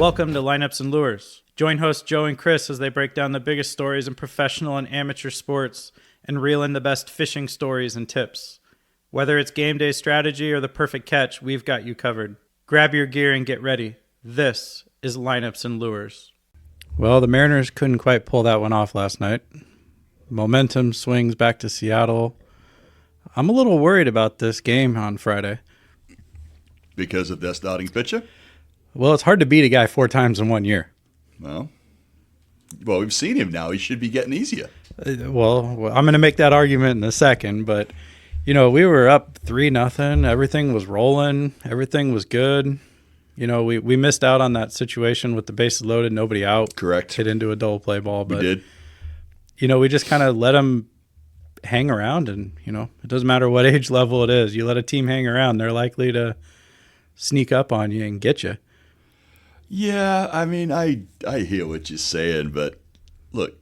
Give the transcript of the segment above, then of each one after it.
Welcome to Lineups and Lures. Join hosts Joe and Chris as they break down the biggest stories in professional and amateur sports and reel in the best fishing stories and tips. Whether it's game day strategy or the perfect catch, we've got you covered. Grab your gear and get ready. This is Lineups and Lures. Well, the Mariners couldn't quite pull that one off last night. Momentum swings back to Seattle. I'm a little worried about this game on Friday. Because of their starting pitcher? Well, it's hard to beat a guy 4 times in 1 year. Well, we've seen him now. He should be getting easier. Well, I'm going to make that argument in a second, but, we were up 3-0. Everything was rolling. Everything was good. We missed out on that situation with the bases loaded, nobody out. Correct. Hit into a double play ball. But, we did. We just kind of let them hang around, and, it doesn't matter what age level it is. You let a team hang around, they're likely to sneak up on you and get you. Yeah, I mean, I hear what you're saying, but look,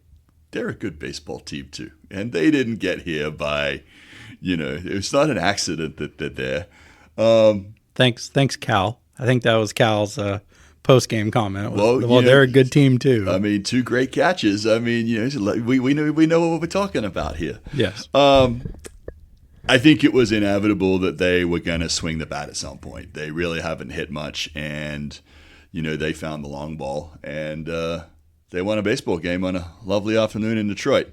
they're a good baseball team too. And they didn't get here by, it's not an accident that they're there. Thanks, Cal. I think that was Cal's post-game comment. Well, they're a good team too. I mean, 2 great catches. I mean, we know what we're talking about here. Yes. I think it was inevitable that they were going to swing the bat at some point. They really haven't hit much, and they found the long ball, and they won a baseball game on a lovely afternoon in Detroit.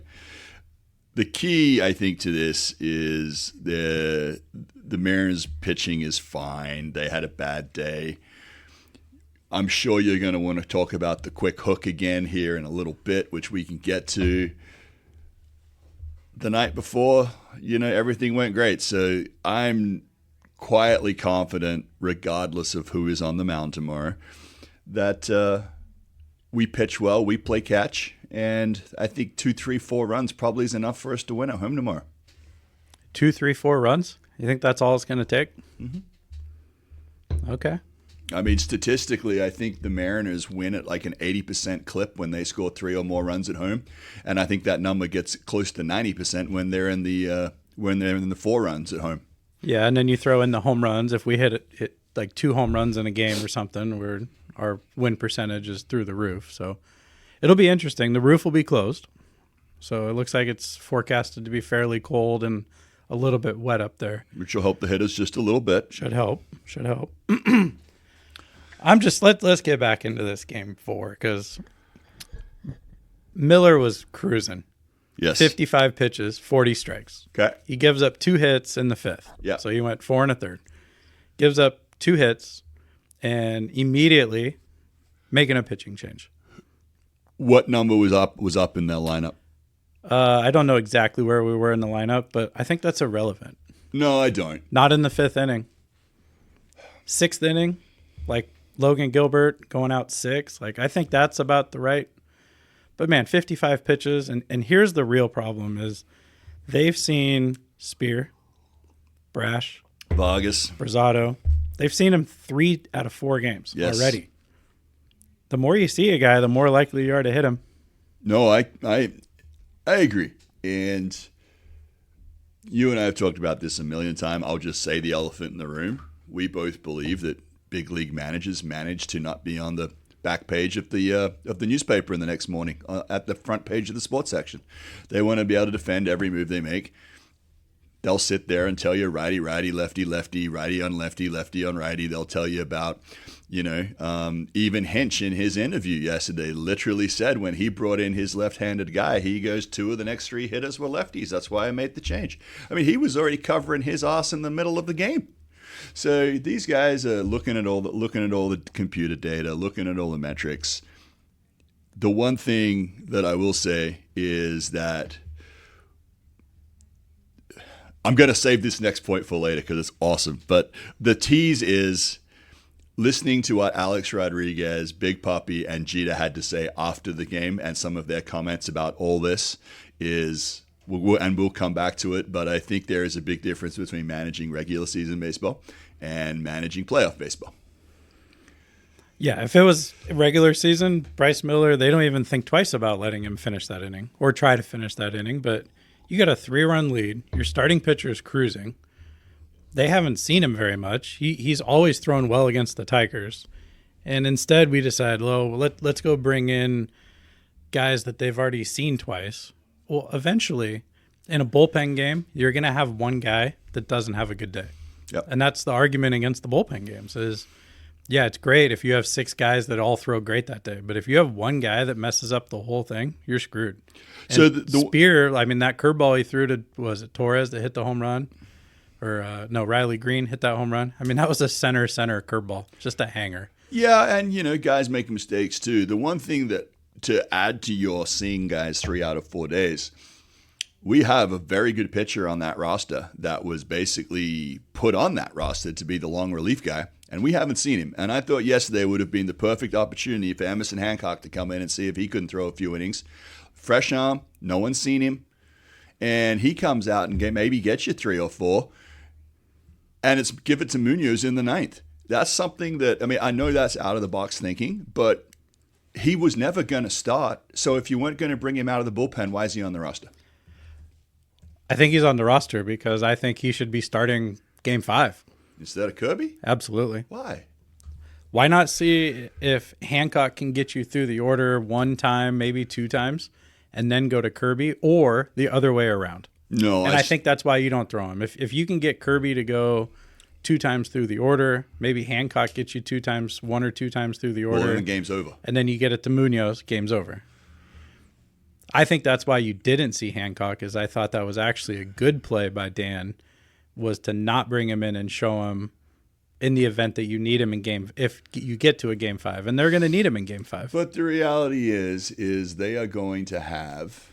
The key, I think, to this is the Mariners' pitching is fine. They had a bad day. I'm sure you're going to want to talk about the quick hook again here in a little bit, which we can get to. The night before, everything went great. So I'm quietly confident, regardless of who is on the mound tomorrow, that we pitch well, we play catch, and I think 2, 3, 4 runs probably is enough for us to win at home tomorrow. 2, 3, 4 runs? You think that's all it's going to take? Mm-hmm. Okay. I mean, statistically, I think the Mariners win at like an 80% clip when they score 3 or more runs at home, and I think that number gets close to 90% when they're in the 4 runs at home. Yeah, and then you throw in the home runs. If we hit like 2 home runs in a game or something, our win percentage is through the roof. So it'll be interesting. The roof will be closed, so it looks like it's forecasted to be fairly cold and a little bit wet up there. Which will help the hitters just a little bit. Should help. Let's get back into this game 4, because Miller was cruising. Yes. 55 pitches, 40 strikes. Okay. He gives up 2 hits in the 5th. Yeah. So he went 4 1/3. Gives up 2 hits and immediately making a pitching change. What number was up in that lineup? I don't know exactly where we were in the lineup, but I think that's irrelevant. No, I don't. Not in the 5th inning. 6th inning, like Logan Gilbert going out 6. Like, I think that's about the right. But, man, 55 pitches. And here's the real problem is they've seen Spear, Brash, Vargas, Brazado. They've seen him 3 out of 4 games already. The more you see a guy, the more likely you are to hit him. No, I agree. And you and I have talked about this a million times. I'll just say the elephant in the room. We both believe that big league managers manage to not be on the back page of the newspaper in the next morning, at the front page of the sports section. They want to be able to defend every move they make. They'll sit there and tell you righty, righty, lefty, lefty, righty on lefty, lefty on righty. They'll tell you about, even Hinch in his interview yesterday literally said when he brought in his left-handed guy, he goes, 2 of the next 3 hitters were lefties. That's why I made the change. I mean, he was already covering his ass in the middle of the game. So these guys are looking at all the computer data, looking at all the metrics. The one thing that I will say is that I'm going to save this next point for later because it's awesome. But the tease is listening to what Alex Rodriguez, Big Papi, and Jeter had to say after the game and some of their comments about all this is, and we'll come back to it, but I think there is a big difference between managing regular season baseball and managing playoff baseball. Yeah, if it was regular season, Bryce Miller, they don't even think twice about letting him finish that inning or try to finish that inning. But you got a 3-run lead. Your starting pitcher is cruising. They haven't seen him very much. He's always thrown well against the Tigers. And instead we decided, let's go bring in guys that they've already seen twice. Well, eventually in a bullpen game, you're going to have one guy that doesn't have a good day. Yep. And that's the argument against the bullpen games is, yeah, it's great if you have 6 guys that all throw great that day. But if you have one guy that messes up the whole thing, you're screwed. And So Spear, I mean, that curveball he threw to, was it Torres that hit the home run? Or no, Riley Green hit that home run. I mean, that was a center curveball, just a hanger. Yeah, and guys make mistakes too. The one thing that to add to your seeing guys 3 out of 4 days, we have a very good pitcher on that roster that was basically put on that roster to be the long relief guy, and we haven't seen him. And I thought yesterday would have been the perfect opportunity for Emerson Hancock to come in and see if he couldn't throw a few innings. Fresh arm, no one's seen him, and he comes out and maybe gets you 3 or 4, and it's give it to Munoz in the 9th. That's something that, I mean, I know that's out of the box thinking, but he was never going to start. So if you weren't going to bring him out of the bullpen, why is he on the roster? I think he's on the roster because I think he should be starting Game 5. Instead of Kirby? Absolutely. Why? Why not see if Hancock can get you through the order 1 time, maybe 2 times, and then go to Kirby, or the other way around? No. And I think that's why you don't throw him. If you can get Kirby to go 2 times through the order, maybe Hancock gets you 2 times, 1 or 2 times through the order. Well, then the game's over. And then you get it to Munoz, game's over. I think that's why you didn't see Hancock, is I thought that was actually a good play by Dan, was to not bring him in and show him in the event that you need him in if you get to a Game 5. And they're going to need him in Game 5. But the reality is they are going to have,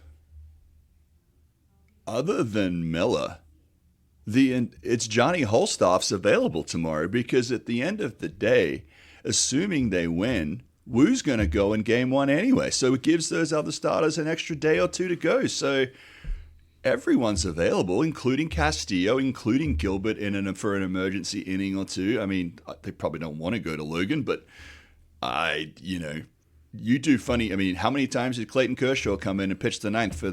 other than Miller, it's Johnny Holstoff's available tomorrow, because at the end of the day, assuming they win, Woo's going to go in Game 1 anyway. So it gives those other starters an extra day or 2 to go. So everyone's available, including Castillo, including Gilbert for an emergency inning or 2. I mean, they probably don't want to go to Logan, but you do funny. I mean, how many times did Clayton Kershaw come in and pitch the 9th for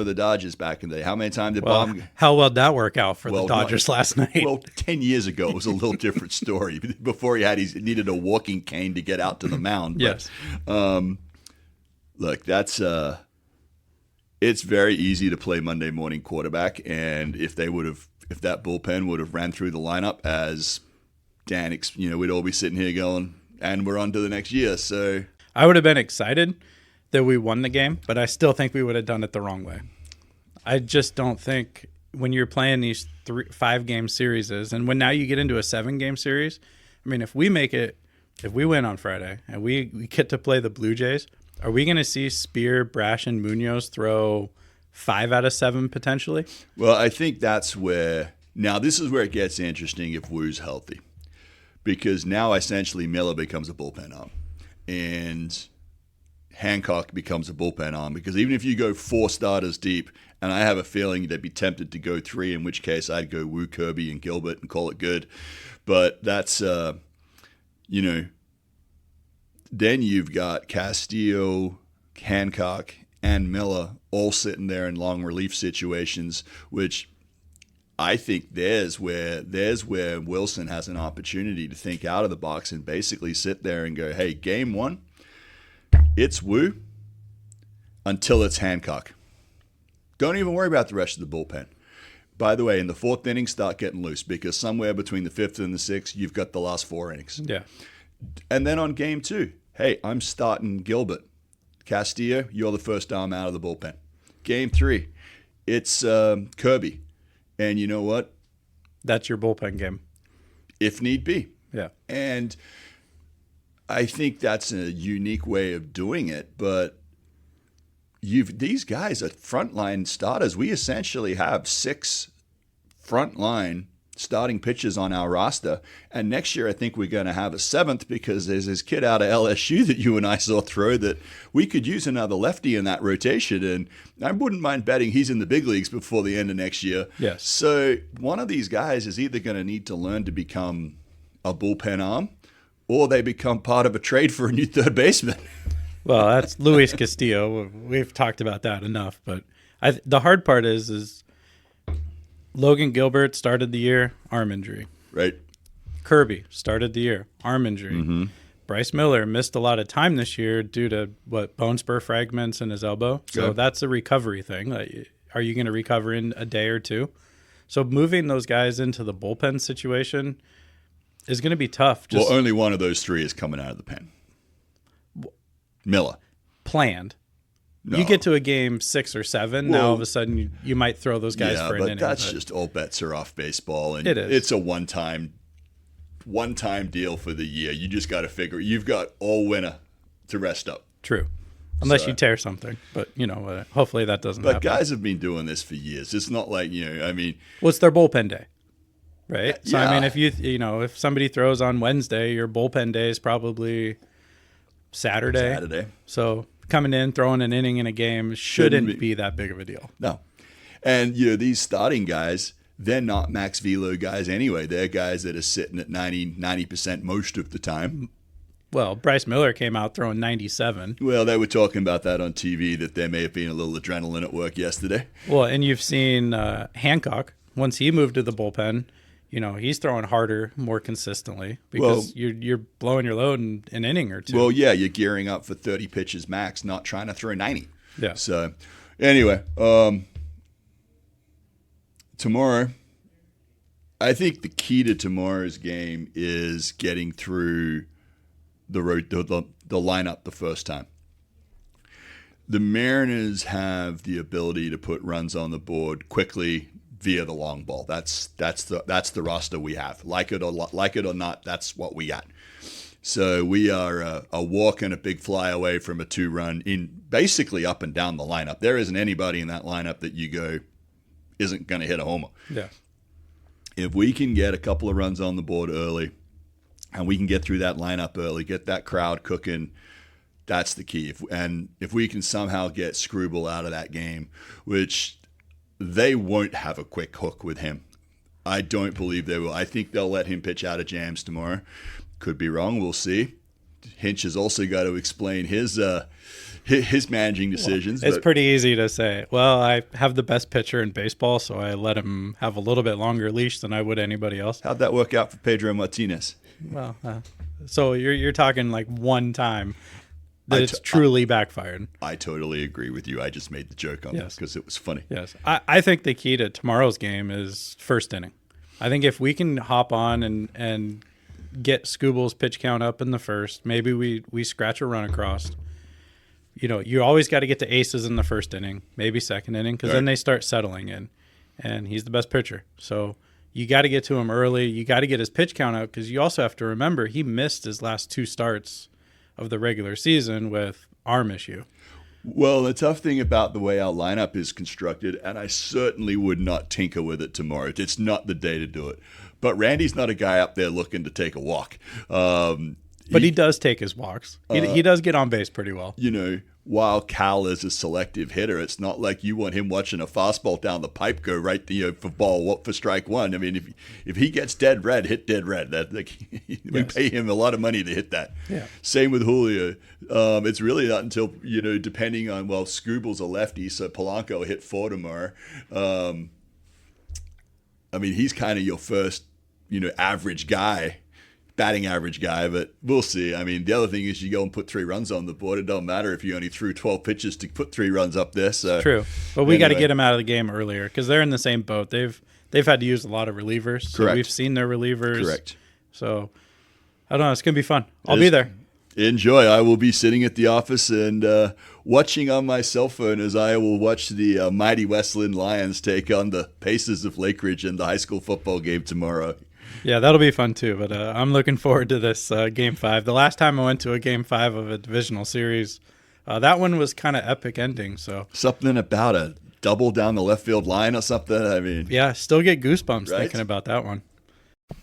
the Dodgers back in the day? How many times did Bob? How well did that work out for the Dodgers last night? Well, 10 years ago, it was a little different story. Before he needed a walking cane to get out to the mound. Yes. But, look, that's it's very easy to play Monday morning quarterback, and if that bullpen would have ran through the lineup as Dan, we'd all be sitting here going, and we're on to the next year. So I would have been excited that we won the game, but I still think we would have done it the wrong way. I just don't think when you're playing these 5-game series, and when now you get into a 7-game series, I mean, if we win on Friday and we get to play the Blue Jays, are we going to see Spear, Brash, and Munoz throw 5 out of 7 potentially? Well, I think that's now this is where it gets interesting if Woo's healthy, because now essentially Miller becomes a bullpen arm, and Hancock becomes a bullpen arm, because even if you go 4 starters deep, and I have a feeling they'd be tempted to go 3, in which case I'd go Woo, Kirby, and Gilbert and call it good. But that's, then you've got Castillo, Hancock, and Miller all sitting there in long relief situations, which I think there's where Wilson has an opportunity to think out of the box and basically sit there and go, hey, Game 1, it's Woo until it's Hancock. Don't even worry about the rest of the bullpen. By the way, in the 4th inning, start getting loose, because somewhere between the 5th and the 6th, you've got the last 4 innings. Yeah. And then on Game 2, hey, I'm starting Gilbert. Castillo, you're the first arm out of the bullpen. Game 3, it's Kirby. And you know what? That's your bullpen game. If need be. Yeah. And I think that's a unique way of doing it, but these guys are frontline starters. We essentially have 6 frontline starting pitchers on our roster, and next year I think we're going to have a 7th, because there's this kid out of LSU that you and I saw throw that we could use another lefty in that rotation, and I wouldn't mind betting he's in the big leagues before the end of next year. Yes. So one of these guys is either going to need to learn to become a bullpen arm, or they become part of a trade for a new third baseman. Well, that's Luis Castillo. We've talked about that enough, but the hard part is Logan Gilbert started the year, arm injury. Right. Kirby started the year, arm injury. Mm-hmm. Bryce Miller missed a lot of time this year due to bone spur fragments in his elbow. So that's a recovery thing. Are you going to recover in a day or two? So moving those guys into the bullpen situation is going to be tough. Well, only one of those three is coming out of the pen. Miller. Planned. No. You get to a game 6 or 7, now all of a sudden you might throw those guys for an inning. That's just all bets are off baseball. And it is. It's a one-time deal for the year. You just got to figure you've got all winter to rest up. True. Unless you tear something. But, hopefully that doesn't happen. But guys have been doing this for years. It's not like, Well, it's their bullpen day, right? So, yeah. I mean, if if somebody throws on Wednesday, your bullpen day is probably Saturday. So coming in, throwing an inning in a game shouldn't be that big of a deal. No. And, these starting guys, they're not max velo guys anyway. They're guys that are sitting at 90% most of the time. Well, Bryce Miller came out throwing 97. Well, they were talking about that on TV, that there may have been a little adrenaline at work yesterday. Well, and you've seen Hancock, once he moved to the bullpen, he's throwing harder, more consistently because you're blowing your load in an inning or two. Well, yeah, you're gearing up for 30 pitches max, not trying to throw 90. Yeah. So, anyway, tomorrow, I think the key to tomorrow's game is getting through the lineup the first time. The Mariners have the ability to put runs on the board quickly via the long ball. That's the roster we have. Like it or not, that's what we got. So we are a walk and a big fly away from a 2-run in basically up and down the lineup. There isn't anybody in that lineup that you go isn't going to hit a homer. Yeah. If we can get a couple of runs on the board early, and we can get through that lineup early, get that crowd cooking, that's the key. If we can somehow get Screwball out of that game, which they won't have a quick hook with him. I don't believe they will. I think they'll let him pitch out of jams tomorrow. Could be wrong. We'll see. Hinch has also got to explain his managing decisions. Well, it's pretty easy to say, well, I have the best pitcher in baseball, so I let him have a little bit longer leash than I would anybody else. How'd that work out for Pedro Martinez? Well, so you're talking like one time that it's truly backfired. I totally agree with you. I just made the joke on this because it was funny. Yes. I think the key to tomorrow's game is first inning. I think if we can hop on and get Scooble's pitch count up in the first, maybe we scratch a run across. You always got to get to aces in the first inning, maybe second inning, because then they start settling in. And he's the best pitcher. So you got to get to him early. You got to get his pitch count up because you also have to remember he missed his last 2 starts of the regular season with arm issue. Well, the tough thing about the way our lineup is constructed, and I certainly would not tinker with it tomorrow. It's not the day to do it. But Randy's not a guy up there looking to take a walk. But he does take his walks. He does get on base pretty well. While Cal is a selective hitter, it's not like you want him watching a fastball down the pipe go right for strike one. I mean, if he gets dead red, hit dead red. We pay him a lot of money to hit that. Yeah. Same with Julio. It's really not until depending on Scooble's a lefty, so Polanco will hit 4 tomorrow. I mean, he's kind of your first average guy. Batting average guy, but we'll see. I mean, the other thing is you go and put 3 runs on the board. It don't matter if you only threw 12 pitches to put 3 runs up there. So true, but we got to get them out of the game earlier because they're in the same boat. They've had to use a lot of relievers. So Correct. We've seen their relievers. Correct. So I don't know. It's gonna be fun. I'll be there. Enjoy. I will be sitting at the office and watching on my cell phone as I will watch the mighty Westland Lions take on the Pacers of Lake Ridge in the high school football game tomorrow. Yeah, that'll be fun too. But I'm looking forward to this Game 5. The last time I went to a Game 5 of a divisional series, that one was kind of epic ending. So something about a double down the left field line or something. I mean, yeah, still get goosebumps thinking about that one.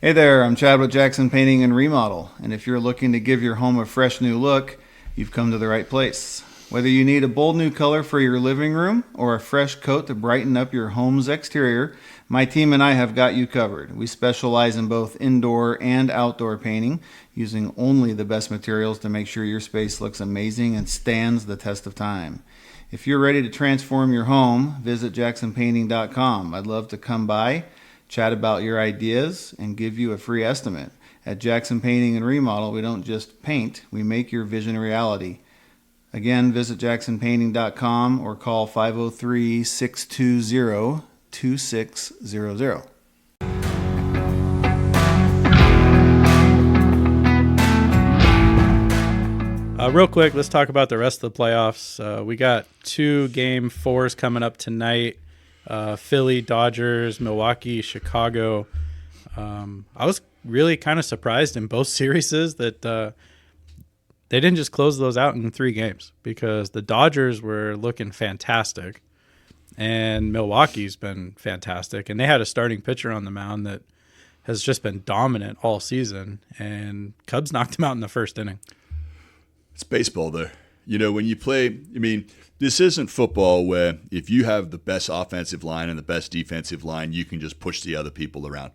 Hey there, I'm Chad with Jackson Painting and Remodel. And if you're looking to give your home a fresh new look, you've come to the right place. Whether you need a bold new color for your living room or a fresh coat to brighten up your home's exterior, my team and I have got you covered. We specialize in both indoor and outdoor painting, using only the best materials to make sure your space looks amazing and stands the test of time. If you're ready to transform your home, visit jacksonpainting.com. I'd love to come by, chat about your ideas, and give you a free estimate. At Jackson Painting and Remodel, we don't just paint, we make your vision a reality. Again, visit jacksonpainting.com or call 503-620-2600. Real quick, let's talk about the rest of the playoffs. We got 2 Game 4s coming up tonight. Philly, Dodgers, Milwaukee, Chicago. I was really kind of surprised in both series that they didn't just close those out in 3 games, because the Dodgers were looking fantastic and Milwaukee's been fantastic. And they had a starting pitcher on the mound that has just been dominant all season, and Cubs knocked him out in the first inning. It's baseball, though. You know, when you play, I mean, this isn't football where if you have the best offensive line and the best defensive line, you can just push the other people around.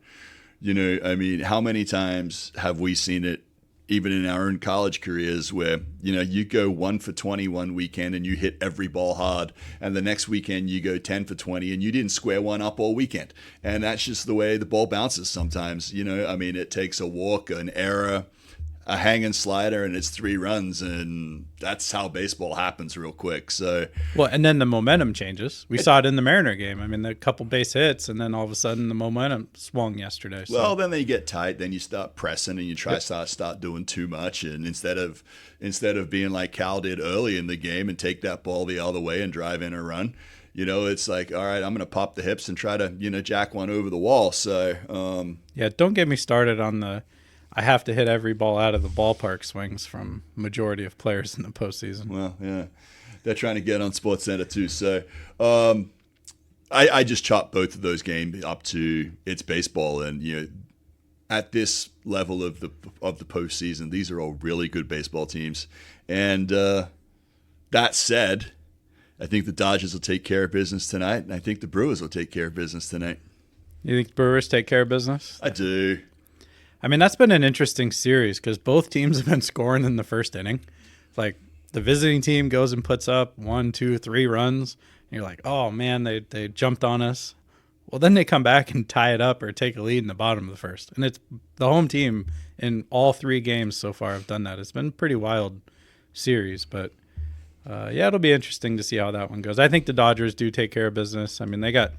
You know, I mean, how many times have we seen it, even in our own college careers, where, you know, you go 1 for 20 one weekend and you hit every ball hard, and the next weekend you go 10 for 20 and you didn't square one up all weekend. And that's just the way the ball bounces sometimes. You know, I mean, it takes a walk, an error, a hanging slider, and it's 3 runs, and that's how baseball happens real quick. So, well, and then the momentum changes. We saw it in the Mariner game. I mean, the couple base hits, and then all of a sudden the momentum swung yesterday. So. Well, then they get tight. Then you start pressing, and you try to start doing too much. And instead of being like Cal did early in the game and take that ball the other way and drive in a run, you know, it's like, all right, I'm going to pop the hips and try to, you know, jack one over the wall. So, yeah, don't get me started on the I have to hit every ball out of the ballpark swings from majority of players in the postseason. Well, yeah, they're trying to get on SportsCenter too. So I just chop both of those games up to it's baseball, and you know, at this level of the postseason, these are all really good baseball teams. And that said, I think the Dodgers will take care of business tonight, and I think the Brewers will take care of business tonight. You think the Brewers take care of business? I do. I mean, that's been an interesting series because both teams have been scoring in the first inning. Like, the visiting team goes and puts up 1, 2, 3 runs, and you're like, oh, man, they jumped on us. Well, then they come back and tie it up or take a lead in the bottom of the first. And it's the home team in all 3 games so far have done that. It's been a pretty wild series, but yeah, it'll be interesting to see how that one goes. I think the Dodgers do take care of business. I mean, they got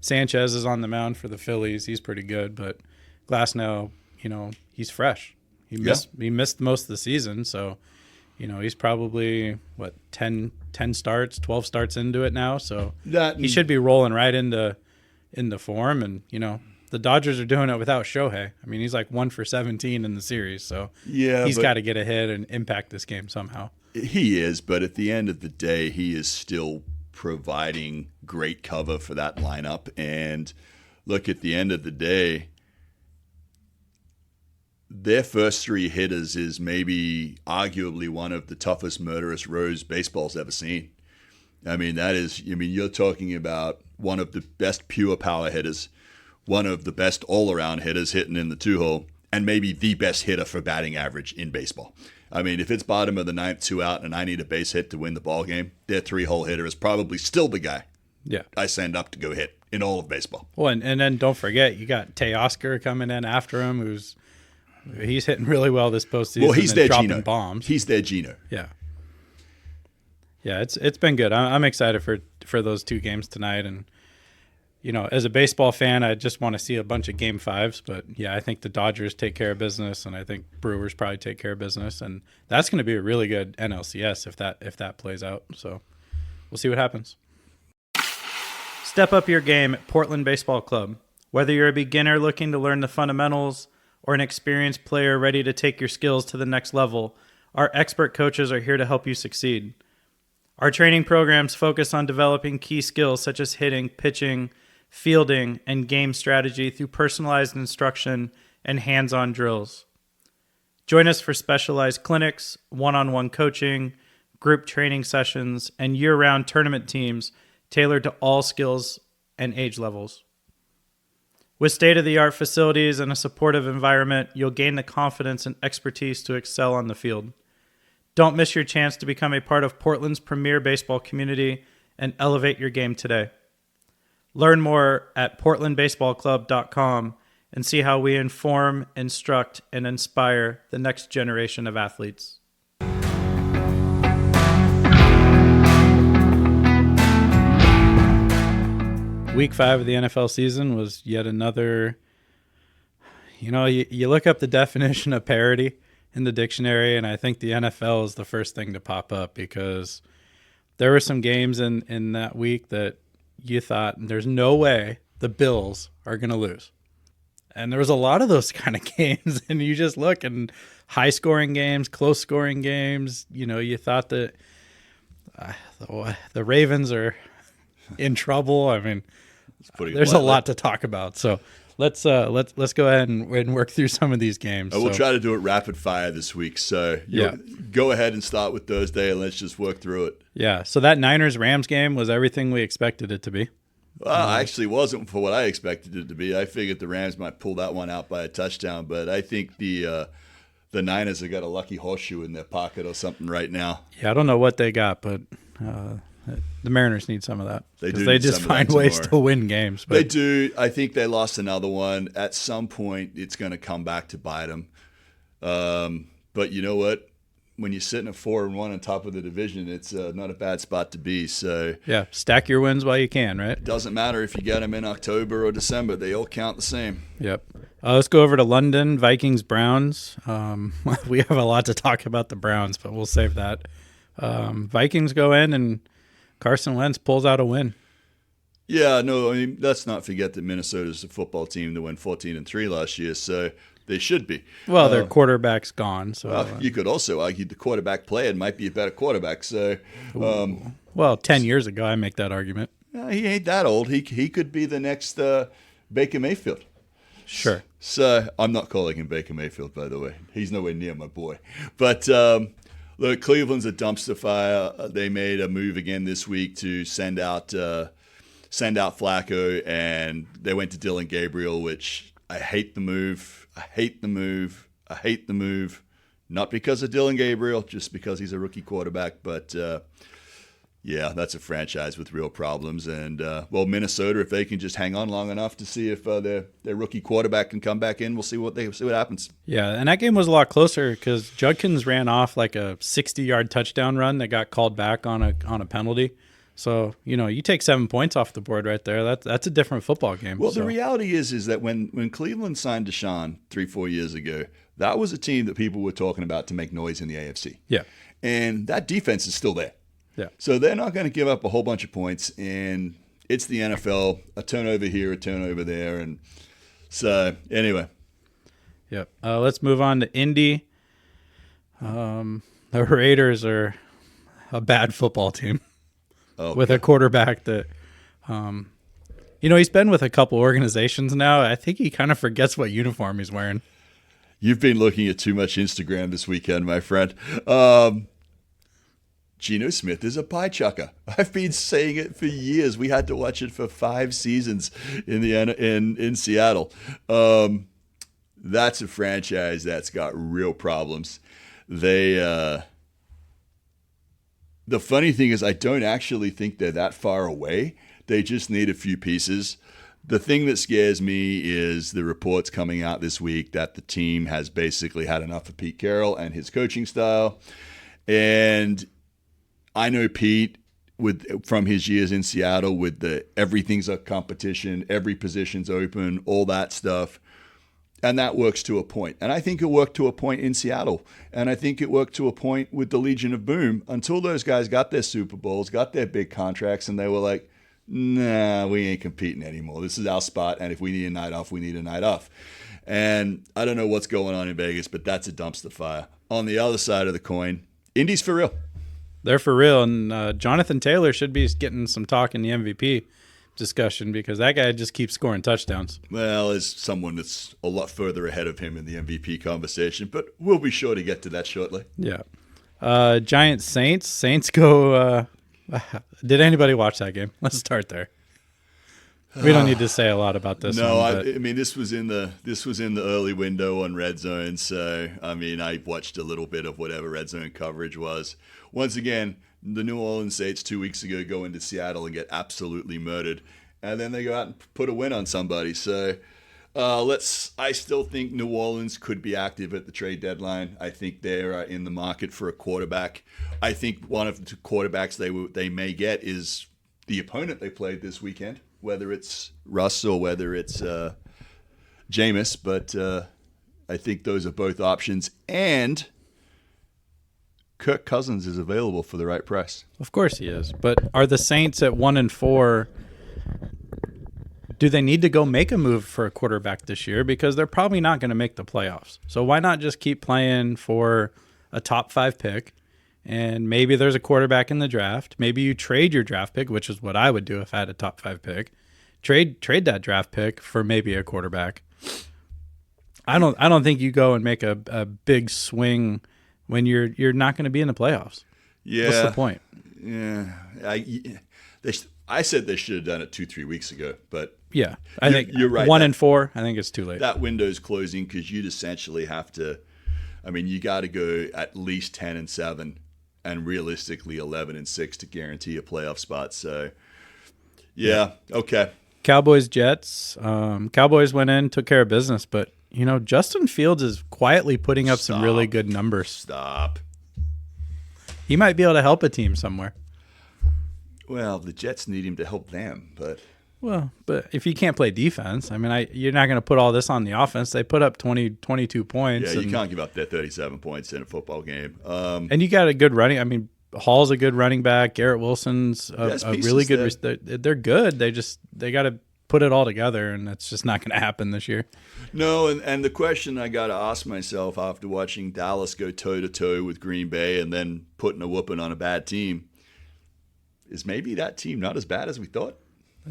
Sanchez is on the mound for the Phillies. He's pretty good, but Glasnow, you know, he's fresh. He missed most of the season, so you know, he's probably 10 starts, 12 starts into it now, so he should be rolling right into form. And you know, the Dodgers are doing it without Shohei. I mean, he's like 1 for 17 in the series, so yeah, he's got to get ahead and impact this game somehow. He is, but at the end of the day, he is still providing great cover for that lineup. And look, at the end of the day, their first 3 hitters is maybe arguably one of the toughest murderous rows baseball's ever seen. I mean, you're talking about one of the best pure power hitters, one of the best all-around hitters hitting in the 2-hole, and maybe the best hitter for batting average in baseball. I mean, if it's bottom of the 9th, 2 out, and I need a base hit to win the ball game, their 3-hole hitter is probably still the guy I send up to go hit in all of baseball. Well, and then don't forget, you got Teoscar coming in after him, he's hitting really well this postseason. Well, he's their dropping Gino. Bombs. He's their Gino. Yeah. Yeah, it's been good. I'm excited for those 2 games tonight. And, you know, as a baseball fan, I just want to see a bunch of Game 5s. But, yeah, I think the Dodgers take care of business, and I think Brewers probably take care of business. And that's going to be a really good NLCS if that plays out. So we'll see what happens. Step up your game at Portland Baseball Club. Whether you're a beginner looking to learn the fundamentals or an experienced player ready to take your skills to the next level, our expert coaches are here to help you succeed. Our training programs focus on developing key skills such as hitting, pitching, fielding, and game strategy through personalized instruction and hands-on drills. Join us for specialized clinics, one-on-one coaching, group training sessions, and year-round tournament teams tailored to all skills and age levels. With state-of-the-art facilities and a supportive environment, you'll gain the confidence and expertise to excel on the field. Don't miss your chance to become a part of Portland's premier baseball community and elevate your game today. Learn more at portlandbaseballclub.com and see how we inform, instruct, and inspire the next generation of athletes. Week 5 of the NFL season was yet another, you look up the definition of parity in the dictionary, and I think the NFL is the first thing to pop up, because there were some games in that week that you thought there's no way the Bills are going to lose. And there was a lot of those kind of games, and you just look, and high-scoring games, close-scoring games, you thought that the Ravens are in trouble. I mean, there's a lot to talk about. So let's go ahead and work through some of these games. We'll try to do it rapid fire this week. So go ahead and start with Thursday, and let's just work through it. Yeah. So that Niners-Rams game was everything we expected it to be. Well, actually wasn't for what I expected it to be. I figured the Rams might pull that one out by a touchdown, but I think the Niners have got a lucky horseshoe in their pocket or something right now. Yeah, I don't know what they got, but the Mariners need some of that. They just find ways to win games. But they do. I think they lost another one. At some point, it's going to come back to bite them. But you know what? When you're sitting at 4-1 on top of the division, it's not a bad spot to be. So yeah, stack your wins while you can, right? It doesn't matter if you get them in October or December; they all count the same. Yep. Let's go over to London. Vikings-Browns. We have a lot to talk about the Browns, but we'll save that. Vikings go in, and Carson Wentz pulls out a win. Yeah, no, I mean, let's not forget that Minnesota's a football team that went 14-3 last year, so they should be. Well, their quarterback's gone. So well, you could also argue the quarterback playing might be a better quarterback. So, well, 10 years ago, I make that argument. He ain't that old. He could be the next Baker Mayfield. Sure. So I'm not calling him Baker Mayfield, by the way. He's nowhere near my boy. But look, Cleveland's a dumpster fire. They made a move again this week to send out Flacco, and they went to Dylan Gabriel, which I hate the move. I hate the move. Not because of Dylan Gabriel, just because he's a rookie quarterback. But yeah, that's a franchise with real problems. And well, Minnesota, if they can just hang on long enough to see if their rookie quarterback can come back in, we'll see what happens. Yeah, and that game was a lot closer because Judkins ran off like a 60-yard touchdown run that got called back on a penalty. So, you take 7 points off the board right there. That's a different football game. Well, the reality is that when Cleveland signed Deshaun 3-4 years ago, that was a team that people were talking about to make noise in the AFC. Yeah. And that defense is still there. Yeah. So they're not going to give up a whole bunch of points. And it's the NFL, a turnover here, a turnover there. And so, anyway. Yep. Let's move on to Indy. The Raiders are a bad football team. Okay. With a quarterback that, he's been with a couple organizations now. I think he kind of forgets what uniform he's wearing. You've been looking at too much Instagram this weekend, my friend. Geno Smith is a pie chucker. I've been saying it for years. We had to watch it for 5 seasons in Seattle. That's a franchise that's got real problems. The funny thing is I don't actually think they're that far away. They just need a few pieces. The thing that scares me is the reports coming out this week that the team has basically had enough of Pete Carroll and his coaching style. And I know Pete from his years in Seattle with everything's a competition, every position's open, all that stuff. And that works to a point. And I think it worked to a point in Seattle. And I think it worked to a point with the Legion of Boom until those guys got their Super Bowls, got their big contracts, and they were like, nah, we ain't competing anymore. This is our spot, and if we need a night off, we need a night off. And I don't know what's going on in Vegas, but that's a dumpster fire. On the other side of the coin, Indy's for real. They're for real. And Jonathan Taylor should be getting some talk in the MVP discussion because that guy just keeps scoring touchdowns. Well, as someone that's a lot further ahead of him in the MVP conversation, but we'll be sure to get to that shortly. Yeah. Giants Saints go. Did anybody watch that game? Let's start there. We don't need to say a lot about this. No, one, I mean this was in the early window on Red Zone, so I mean I watched a little bit of whatever Red Zone coverage was. Once again, the New Orleans Saints 2 weeks ago go into Seattle and get absolutely murdered, and then they go out and put a win on somebody. So I still think New Orleans could be active at the trade deadline. I think they're in the market for a quarterback. I think one of the two quarterbacks they may get is the opponent they played this weekend, whether it's Russ or whether it's Jameis. But I think those are both options. And Kirk Cousins is available for the right price. Of course he is. But are the Saints at 1-4? Do they need to go make a move for a quarterback this year? Because they're probably not going to make the playoffs. So why not just keep playing for a top 5 pick? And maybe there's a quarterback in the draft. Maybe you trade your draft pick, which is what I would do if I had a top 5 pick. Trade that draft pick for maybe a quarterback. I don't think you go and make a big swing when you're not going to be in the playoffs. Yeah. What's the point? Yeah. I said they should have done it 2-3 weeks ago, but yeah, I think you're right. 1-4. I think it's too late. That window's closing because you'd essentially have to. I mean, you got to go at least 10-7, and realistically 11-6 to guarantee a playoff spot. So, yeah, okay. Cowboys Jets. Cowboys went in, took care of business, but Justin Fields is quietly putting up some really good numbers. Stop. He might be able to help a team somewhere. Well, the Jets need him to help them, but if you can't play defense, I mean, you're not going to put all this on the offense. They put up 22 points. Yeah, you can't give up that 37 points in a football game. And you got a good running. I mean, Hall's a good running back. Garrett Wilson's a really good. They're good. They got to put it all together, and it's just not going to happen this year. No, and the question I got to ask myself after watching Dallas go toe-to-toe with Green Bay and then putting a whooping on a bad team is maybe that team not as bad as we thought?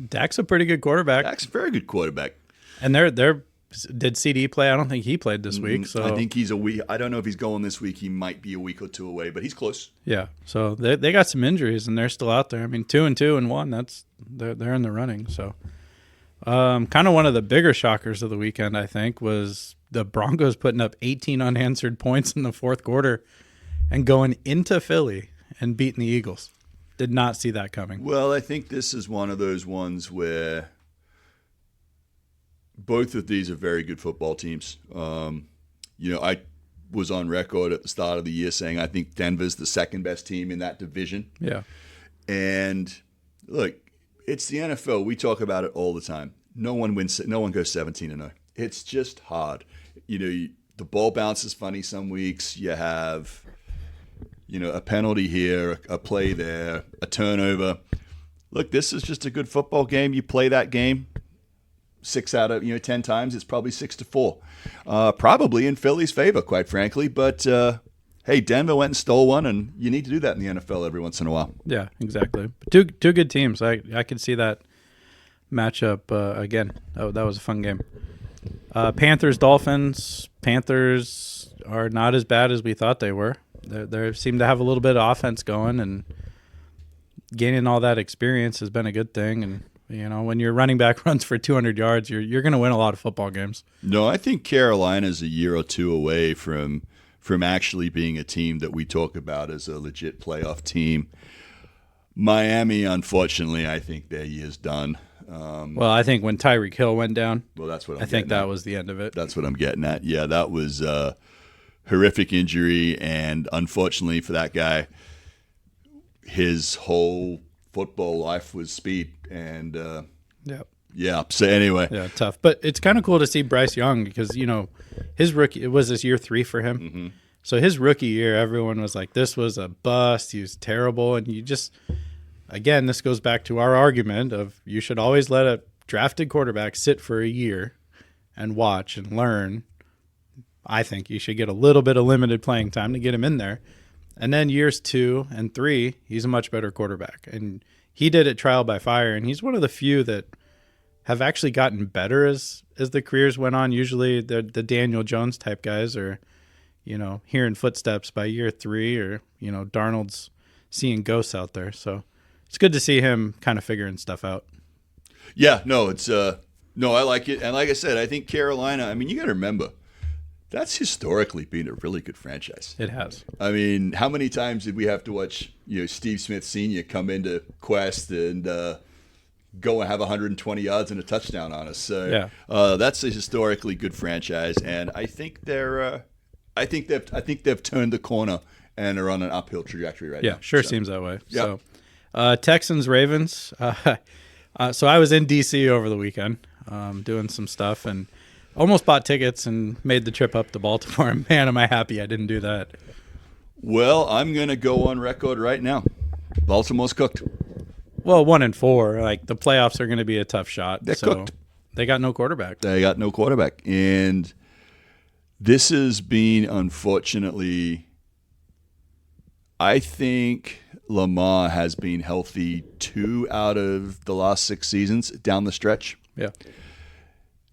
Dak's a pretty good quarterback. Dak's a very good quarterback. And did CD play? I don't think he played this week. So I think he's a week. I don't know if he's going this week. He might be a week or two away, but he's close. Yeah. So they got some injuries, and they're still out there. I mean, 2-2 and 1. They're in the running. So kind of one of the bigger shockers of the weekend, I think, was the Broncos putting up 18 unanswered points in the fourth quarter and going into Philly and beating the Eagles. Did not see that coming. Well, I think this is one of those ones where both of these are very good football teams. I was on record at the start of the year saying I think Denver's the second best team in that division. Yeah. And look, it's the NFL. We talk about it all the time. No one wins. No one goes 17-0. It's just hard. The ball bounces funny some weeks. You have a penalty here, a play there, a turnover. Look, this is just a good football game. You play that game 6 out of 10 times, it's probably 6-4. Probably in Philly's favor, quite frankly. But hey, Denver went and stole one, and you need to do that in the NFL every once in a while. Yeah, exactly. Two good teams. I could see that matchup again. That was a fun game. Panthers Dolphins. Panthers are not as bad as we thought they were. They seem to have a little bit of offense going, and gaining all that experience has been a good thing. And when your running back runs for 200 yards, you're going to win a lot of football games. No, I think Carolina's a year or two away from actually being a team that we talk about as a legit playoff team. Miami, unfortunately, I think their year's done. Well, I think when Tyreek Hill went down, that's what I think that was the end of it. That's what I'm getting at. Yeah, that was horrific injury, and unfortunately for that guy, his whole football life was speed. And yeah. So anyway, yeah, tough. But it's kind of cool to see Bryce Young because his rookie, it was this year 3 for him. Mm-hmm. So his rookie year, everyone was like, "This was a bust. He was terrible." And again, this goes back to our argument of you should always let a drafted quarterback sit for a year and watch and learn. I think you should get a little bit of limited playing time to get him in there. And then years 2 and 3, he's a much better quarterback. And he did it trial by fire, and he's one of the few that have actually gotten better as the careers went on. Usually the Daniel Jones type guys are, hearing footsteps by year 3 or, Darnold's seeing ghosts out there. So it's good to see him kind of figuring stuff out. Yeah, no, I like it. And like I said, I think Carolina, I mean, you got to remember, that's historically been a really good franchise. It has. I mean, how many times did we have to watch, Steve Smith Sr. come into Quest and go and have 120 yards and a touchdown on us. So Yeah. that's a historically good franchise, and I think they've turned the corner and are on an uphill trajectory right now. Yeah, sure So, seems that way. Yep. So, Texans, Ravens. So I was in D.C. over the weekend doing some stuff and almost bought tickets and made the trip up to Baltimore. And man, am I happy I didn't do that. Well, I'm going to go on record right now. Baltimore's cooked. Well, 1-4. Like the playoffs are going to be a tough shot. They're cooked. They got no quarterback. They got no quarterback. And this has been, unfortunately, I think Lamar has been healthy 2 out of the last 6 seasons down the stretch. Yeah.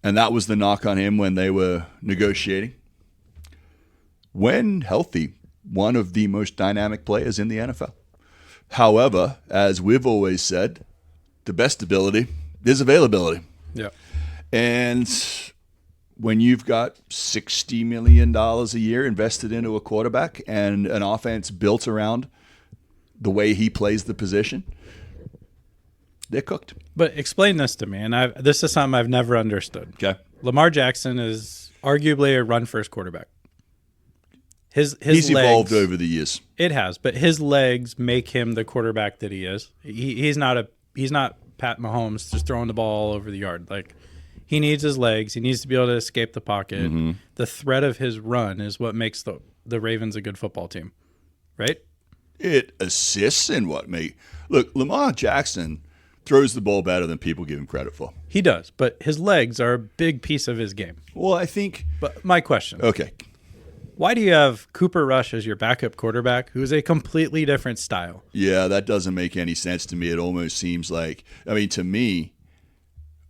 And that was the knock on him when they were negotiating. When healthy, one of the most dynamic players in the NFL. However, as we've always said, the best ability is availability. Yeah. And when you've got $60 million a year invested into a quarterback and an offense built around the way he plays the position, they're cooked. But explain this to me, and this is something I've never understood. Okay. Lamar Jackson is arguably a run-first quarterback. He's He's legs, evolved over the years. It has, but his legs make him the quarterback that he is. He's not Pat Mahomes just throwing the ball all over the yard. Like he needs his legs. He needs to be able to escape the pocket. Mm-hmm. The threat of his run is what makes the Ravens a good football team, right? It assists in what look. Lamar Jackson throws the ball better than people give him credit for. He does, but his legs are a big piece of his game. Well, I think. But my question. Okay. Why do you have Cooper Rush as your backup quarterback, who is a completely different style? Yeah, that doesn't make any sense to me. It almost seems like, to me,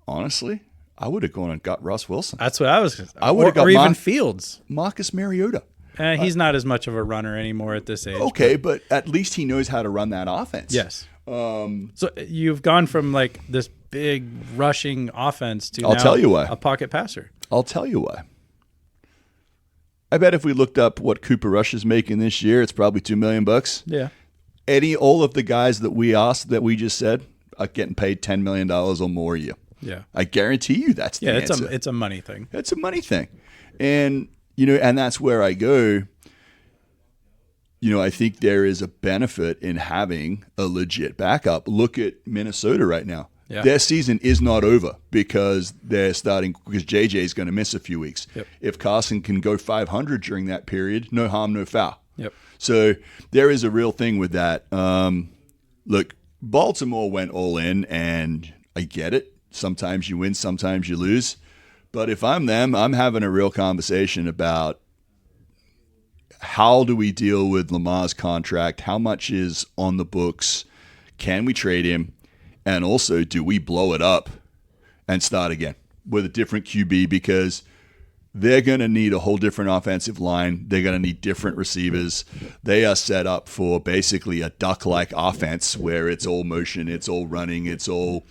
honestly, I would have gone and got Russ Wilson. That's what I was. I would have got or even Fields. Marcus Mariota. He's not as much of a runner anymore at this age. Okay, but at least he knows how to run that offense. Yes. So you've gone from like this big rushing offense to I'll tell you why. A pocket passer. I'll tell you why. I bet if we looked up what Cooper Rush is making this year, it's probably $2 million. Yeah. All of the guys that we asked that we just said are getting paid $10 million or more a year. Yeah. I guarantee you that's the answer. It's a money thing. It's a money thing. And, and that's where I go. I think there is a benefit in having a legit backup. Look at Minnesota right now. Yeah. Their season is not over because JJ is going to miss a few weeks. Yep. If Carson can go 500 during that period, no harm, no foul. Yep. So there is a real thing with that. Look, Baltimore went all in, and I get it. Sometimes you win, sometimes you lose. But if I'm them, I'm having a real conversation about how do we deal with Lamar's contract? How much is on the books? Can we trade him? And also, do we blow it up and start again with a different QB? Because they're going to need a whole different offensive line. They're going to need different receivers. They are set up for basically a duck-like offense where it's all motion, it's all running, it's all,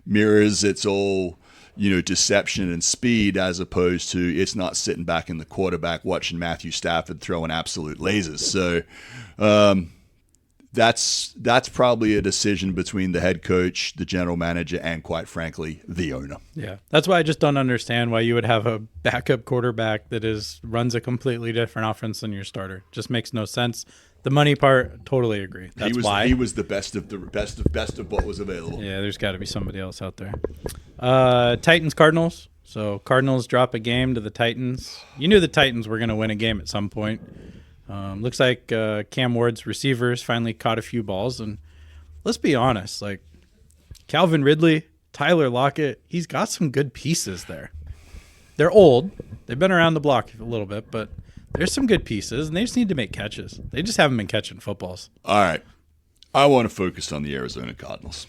mirrors, it's all, deception and speed, as opposed to it's not sitting back in the quarterback watching Matthew Stafford throwing absolute lasers. So, That's probably a decision between the head coach, the general manager, and quite frankly, the owner. Yeah, that's why I just don't understand why you would have a backup quarterback that runs a completely different offense than your starter. Just makes no sense. The money part, totally agree. That's why he was the best of what was available. Yeah, there's got to be somebody else out there. Titans Cardinals. So Cardinals drop a game to the Titans. You knew the Titans were going to win a game at some point. Looks like Cam Ward's receivers finally caught a few balls. And let's be honest, like Calvin Ridley, Tyler Lockett, he's got some good pieces there. They're old. They've been around the block a little bit, but there's some good pieces, and they just need to make catches. They just haven't been catching footballs. All right. I want to focus on the Arizona Cardinals.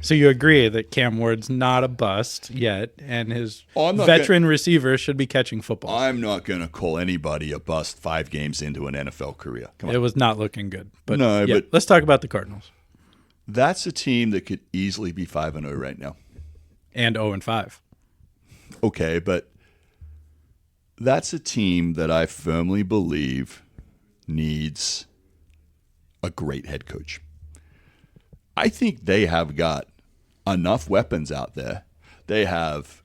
So you agree that Cam Ward's not a bust yet, and his veteran receiver should be catching footballs. I'm not going to call anybody a bust 5 games into an NFL career. Come on. It was not looking good. But but let's talk about the Cardinals. That's a team that could easily be 5-0 right now. And 0-5. Okay, but that's a team that I firmly believe needs a great head coach. I think they have got enough weapons out there. They have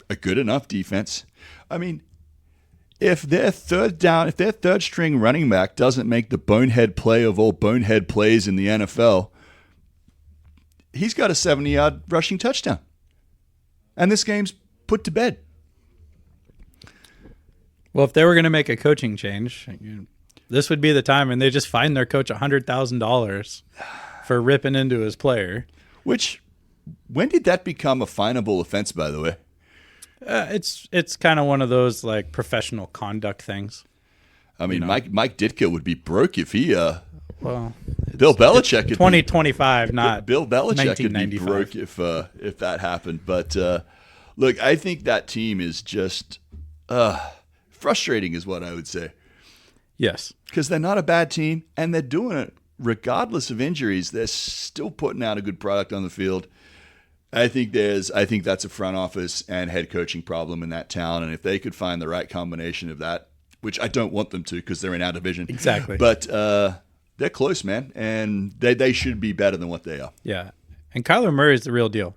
a good enough defense. I mean, if their third string running back doesn't make the bonehead play of all bonehead plays in the NFL, he's got a 70-yard rushing touchdown. And this game's put to bed. Well, if they were going to make a coaching change, this would be the time, and they just fined their coach $100,000 for ripping into his player. Which, when did that become a finable offense, by the way? It's kind of one of those like professional conduct things. I mean, Mike Ditka would be broke if he. Well, Bill Belichick. 2025, not Bill Belichick could be 1995. broke if that happened. But look, I think that team is just frustrating, is what I would say. Yes, because they're not a bad team and they're doing it regardless of injuries. They're still putting out a good product on the field. I think that's a front office and head coaching problem in that town. And if they could find the right combination of that, which I don't want them to because they're in our division. Exactly. But they're close, man. And they should be better than what they are. Yeah. And Kyler Murray's the real deal.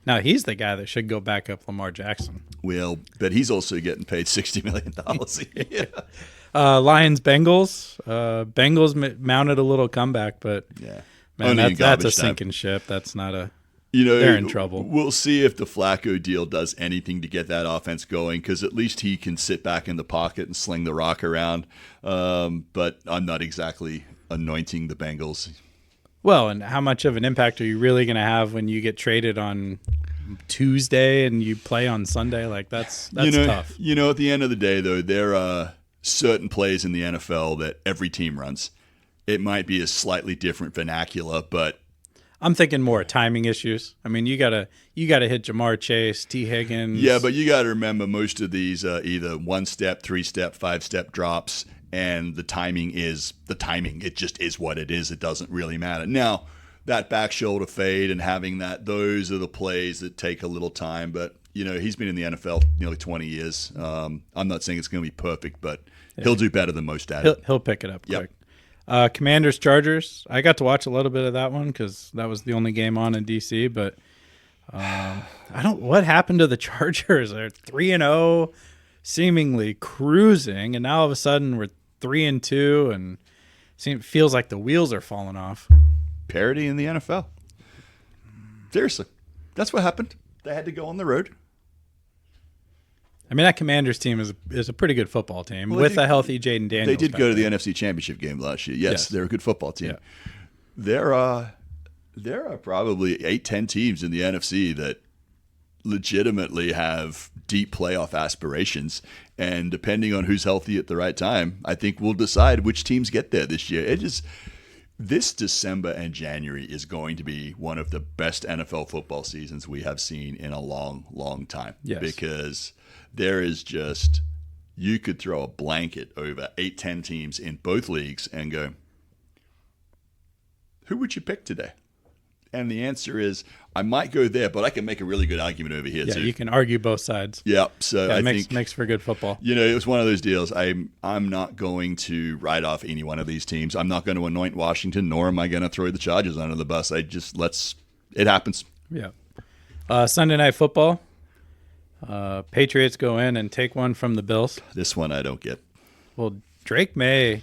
Now, he's the guy that should go back up Lamar Jackson. Well, but he's also getting paid $60 million a year. Lions-Bengals. Bengals mounted a little comeback, but yeah, man, that's a sinking ship. That's not a... they're in trouble. We'll see if the Flacco deal does anything to get that offense going, because at least he can sit back in the pocket and sling the rock around. But I'm not exactly anointing the Bengals. Well, and how much of an impact are you really going to have when you get traded on Tuesday and you play on Sunday? Like that's tough. At the end of the day, though, there are certain plays in the NFL that every team runs. It might be a slightly different vernacular, but I'm thinking more timing issues. I mean, you gotta hit Jamar Chase, T. Higgins. Yeah, but you got to remember most of these either 1-step, 3-step, 5-step drops, and the timing is the timing. It just is what it is. It doesn't really matter. Now, that back shoulder fade and having that, those are the plays that take a little time. But he's been in the NFL nearly 20 years. I'm not saying it's going to be perfect, but he'll do better than most at it. He'll pick it up quick. Commanders Chargers. I got to watch a little bit of that one because that was the only game on in DC. But what happened to the Chargers? They're 3-0, seemingly cruising, and now all of a sudden we're 3-2, and it feels like the wheels are falling off. Parity in the NFL. Seriously, that's what happened. They had to go on the road. I mean, that Commanders team is a pretty good football team with a healthy Jaden Daniels. They did go to the NFC Championship game last year. Yes, they're a good football team. Yeah. There are probably 8-10 teams in the NFC that legitimately have deep playoff aspirations, and depending on who's healthy at the right time, I think we'll decide which teams get there this year. This December and January is going to be one of the best NFL football seasons we have seen in a long, long time. Yes. Because there is just, you could throw a blanket over 8-10 teams in both leagues and go, who would you pick today? And the answer is, I might go there, but I can make a really good argument over here too. Yeah, you can argue both sides. Yeah, so I think makes for good football. it was one of those deals. I'm not going to write off any one of these teams. I'm not going to anoint Washington, nor am I going to throw the Chargers under the bus. It happens. Yeah. Sunday Night Football. Patriots go in and take one from the Bills. This one I don't get. Well, Drake May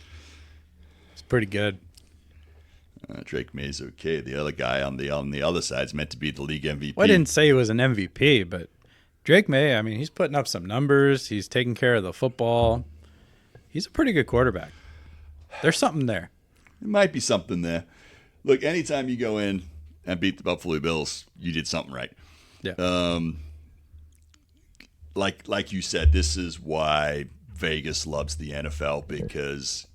is pretty good. Drake May's okay. The other guy on the other side is meant to be the league MVP. Well, I didn't say he was an MVP, but Drake May, I mean, he's putting up some numbers. He's taking care of the football. He's a pretty good quarterback. There's something there. There might be something there. Look, anytime you go in and beat the Buffalo Bills, you did something right. Yeah. Like you said, this is why Vegas loves the NFL, because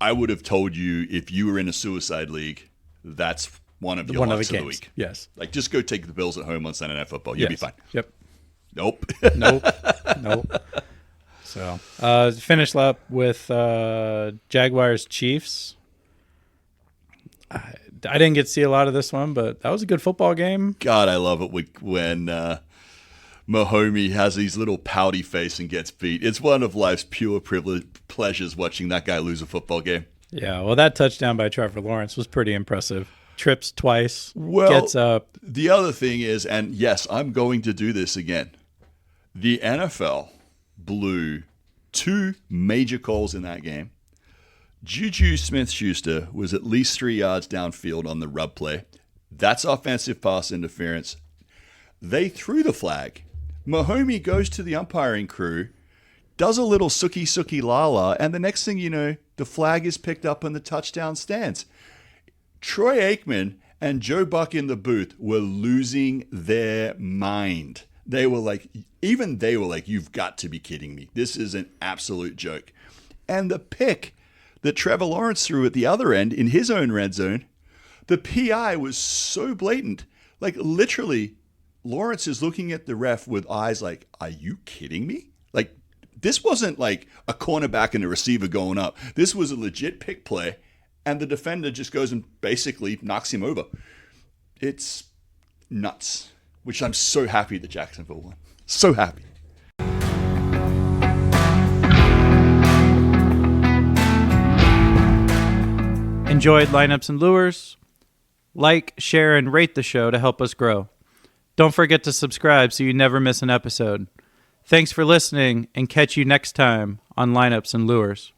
I would have told you if you were in a suicide league, that's one of your locks of the week. Yes. Like, just go take the Bills at home on Sunday Night Football. You'll be fine. Yep. Nope. Nope. So, finish up with Jaguars Chiefs. I didn't get to see a lot of this one, but that was a good football game. God, I love it when Mahomie has his little pouty face and gets beat. It's one of life's pure pleasures watching that guy lose a football game. Yeah, well, that touchdown by Trevor Lawrence was pretty impressive. trips twice, Well, gets up. The other thing is, and yes, I'm going to do this again, the NFL blew 2 major calls in that game. Juju Smith-Schuster was at least 3 yards downfield on the rub play. That's offensive pass interference. They threw the flag. Mahomie goes to the umpiring crew, does a little sookie la, and the next thing you know, the flag is picked up and the touchdown stands. Troy Aikman and Joe Buck in the booth were losing their mind. They were like, you've got to be kidding me. This is an absolute joke. And the pick that Trevor Lawrence threw at the other end in his own red zone, the PI was so blatant. Like literally, Lawrence is looking at the ref with eyes like, are you kidding me? Like, this wasn't like a cornerback and a receiver going up. This was a legit pick play, and the defender just goes and basically knocks him over. It's nuts, which I'm so happy that Jacksonville won. So happy. Enjoyed Lineups and Lures? Like, share, and rate the show to help us grow. Don't forget to subscribe so you never miss an episode. Thanks for listening, and catch you next time on Lineups and Lures.